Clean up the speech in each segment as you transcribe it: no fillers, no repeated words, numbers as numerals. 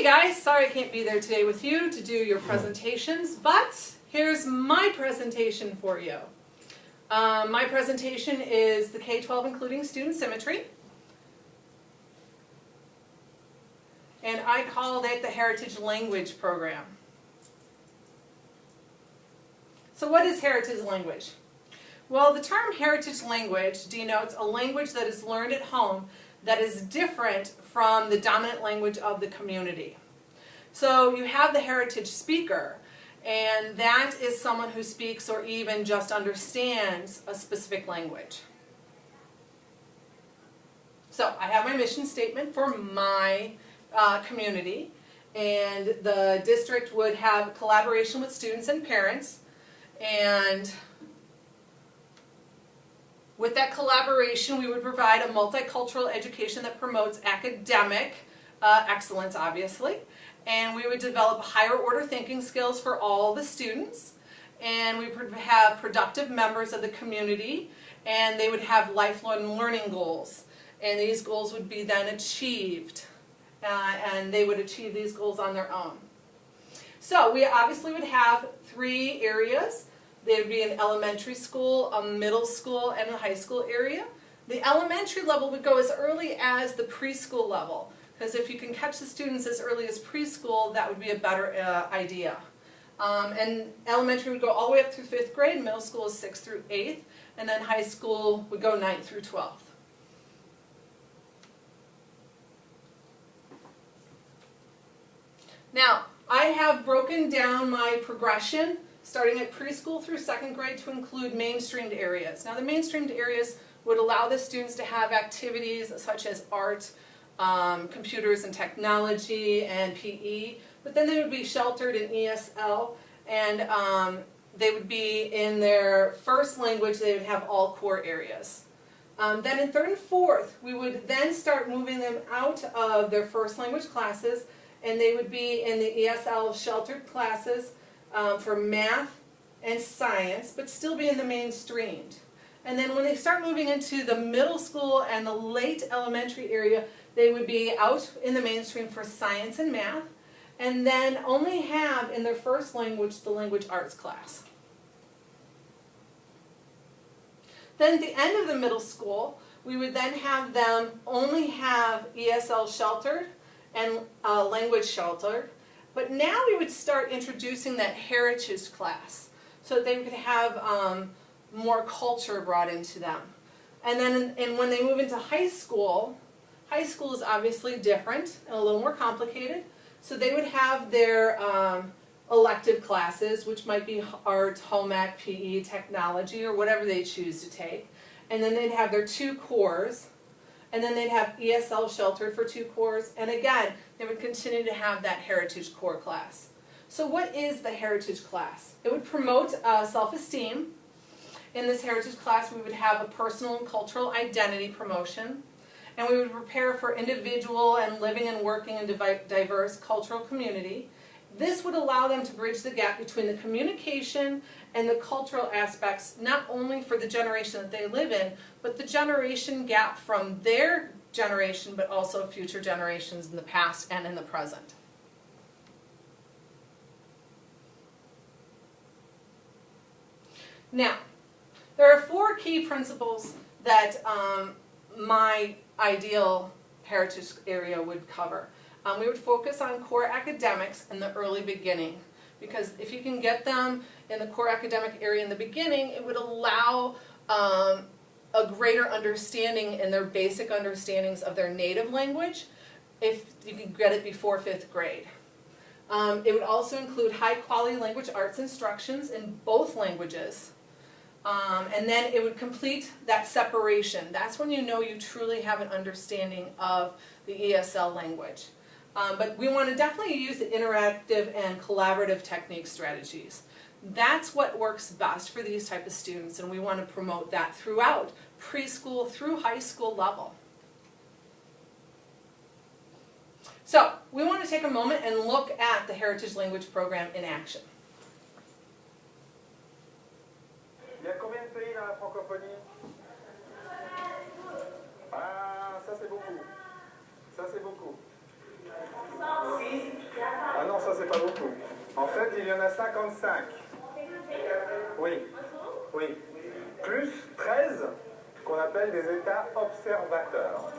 Hey guys, sorry I can't be there today with you to do your presentations, but here's my presentation for you. My presentation is the K-12 including student symmetry. And I called it the Heritage Language Program. So what is heritage language? Well, the term heritage language denotes a language that is learned at home that is different from the dominant language of the community. So you have the heritage speaker, and that is someone who speaks or even just understands a specific language. So I have my mission statement for my community, and the district would have collaboration with students and parents, and with that collaboration we would provide a multicultural education that promotes academic excellence, obviously, and we would develop higher order thinking skills for all the students, and we would have productive members of the community, and they would have lifelong learning goals, and these goals would be then achieved, and they would achieve these goals on their own. So we obviously would have 3 areas. There would be an elementary school, a middle school, and a high school area. The elementary level would go as early as the preschool level, because if you can catch the students as early as preschool, that would be a better idea. And elementary would go all the way up through 5th grade, middle school is 6th through 8th, and then high school would go 9th through 12th. Now, I have broken down my progression starting at preschool through 2nd grade to include mainstreamed areas. Now the mainstreamed areas would allow the students to have activities such as art, computers and technology, and PE, but then they would be sheltered in ESL, and they would be in their first language. They would have all core areas. Then in 3rd and 4th, we would then start moving them out of their first language classes, and they would be in the ESL sheltered classes for math and science, but still be in the mainstreamed. And then when they start moving into the middle school and the late elementary area, they would be out in the mainstream for science and math, and then only have in their first language the language arts class. Then at the end of the middle school, we would then have them only have ESL sheltered and language sheltered, but now we would start introducing that heritage class so that they could have more culture brought into them. And then when they move into high school is obviously different and a little more complicated. So they would have their elective classes, which might be art, home ec, PE, technology, or whatever they choose to take. And then they'd have their 2 cores. And then they'd have ESL sheltered for 2 cores. And again, they would continue to have that heritage core class. So what is the heritage class? It would promote self-esteem. In this heritage class, we would have a personal and cultural identity promotion. And we would prepare for individual and living and working in diverse cultural community. This would allow them to bridge the gap between the communication and the cultural aspects, not only for the generation that they live in, but the generation gap from their generation, but also future generations in the past and in the present. Now, there are 4 key principles that my ideal heritage area would cover. We would focus on core academics in the early beginning, because if you can get them in the core academic area in the beginning, it would allow a greater understanding in their basic understandings of their native language if you can get it before 5th grade. It would also include high quality language arts instructions in both languages. And then it would complete that separation. That's when you know you truly have an understanding of the ESL language. But we want to definitely use the interactive and collaborative technique strategies. That's what works best for these type of students, and we want to promote that throughout preschool through high school level. So we want to take a moment and look at the Heritage Language Program in action. Il y a combien de pays dans la francophonie? Ah, ça c'est beaucoup. Ça c'est beaucoup. Ah non, ça c'est pas beaucoup. En fait, il y en a 55. Oui, oui. Plus 13 qu'on appelle des états observateurs.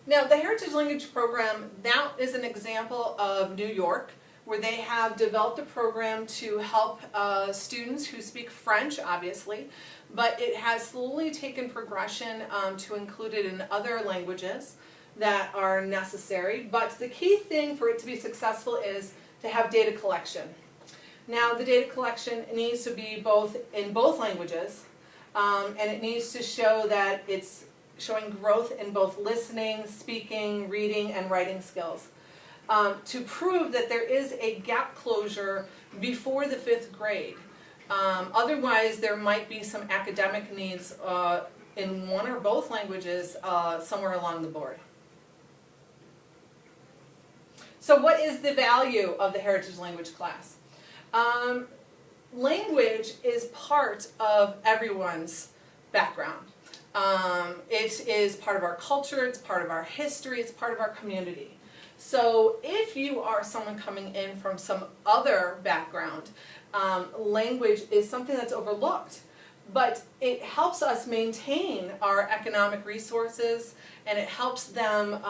Now, the Heritage Language Program, that is an example of New York, where they have developed a program to help students who speak French, obviously, but it has slowly taken progression to include it in other languages that are necessary. But the key thing for it to be successful is to have data collection. Now, the data collection needs to be in both languages, and it needs to show that it's showing growth in both listening, speaking, reading, and writing skills. To prove that there is a gap closure before the 5th grade. Otherwise, there might be some academic needs in one or both languages somewhere along the board. So what is the value of the Heritage Language class? Language is part of everyone's background. It is part of our culture, it's part of our history, it's part of our community. So if you are someone coming in from some other background, language is something that's overlooked. But it helps us maintain our economic resources, and it helps them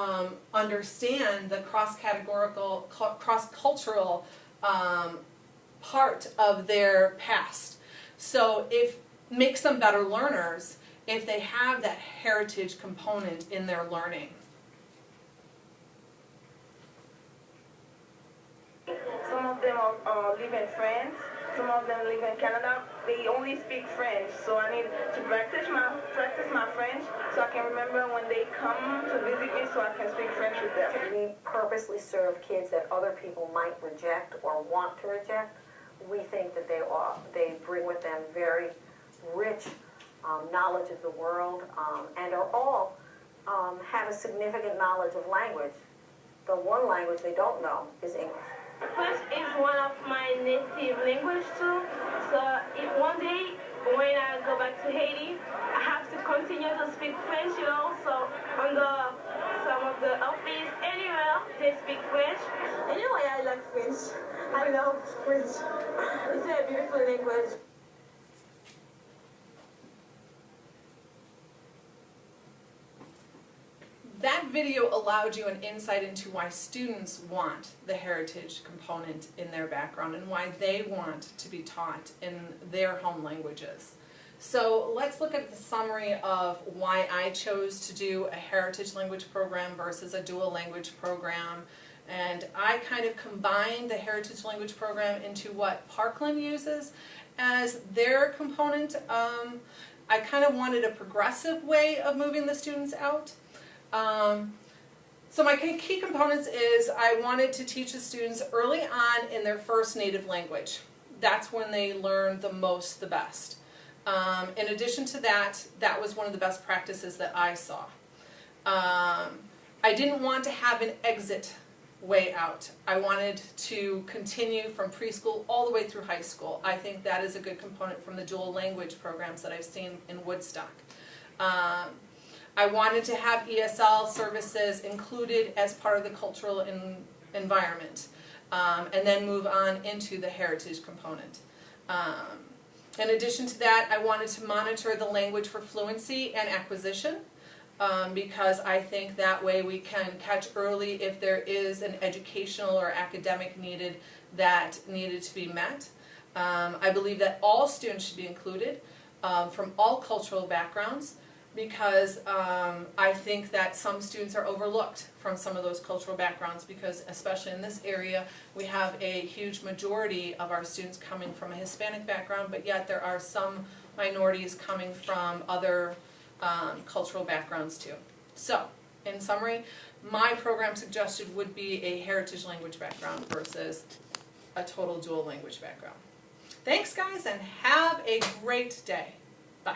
understand the cross-categorical, cross-cultural part of their past. So it makes them better learners if they have that heritage component in their learning. Some of them live in France, some of them live in Canada. They only speak French, so I need to practice my French so I can remember when they come to visit me so I can speak French with them. We purposely serve kids that other people might reject or want to reject. We think that they bring with them very rich knowledge of the world, and are all have a significant knowledge of language. The one language they don't know is English. French is one of my native language too, so if one day when I go back to Haiti, I have to continue to speak French, you know, so on some of the office, anywhere, they speak French. Anyway, I like French. I love French. It's a beautiful language. That video allowed you an insight into why students want the heritage component in their background and why they want to be taught in their home languages. So let's look at the summary of why I chose to do a heritage language program versus a dual language program. And I kind of combined the heritage language program into what Parkland uses as their component. I kind of wanted a progressive way of moving the students out. So my key components is I wanted to teach the students early on in their first native language. That's when they learn the most, the best. In addition to that, that was one of the best practices that I saw. I didn't want to have an exit way out. I wanted to continue from preschool all the way through high school. I think that is a good component from the dual language programs that I've seen in Woodstock. I wanted to have ESL services included as part of the cultural environment, and then move on into the heritage component. In addition to that, I wanted to monitor the language for fluency and acquisition, because I think that way we can catch early if there is an educational or academic needed that needed to be met. I believe that all students should be included from all cultural backgrounds, because I think that some students are overlooked from some of those cultural backgrounds, because especially in this area we have a huge majority of our students coming from a Hispanic background, but yet there are some minorities coming from other cultural backgrounds too. So, in summary, my program suggested would be a heritage language background versus a total dual language background. Thanks guys, and have a great day.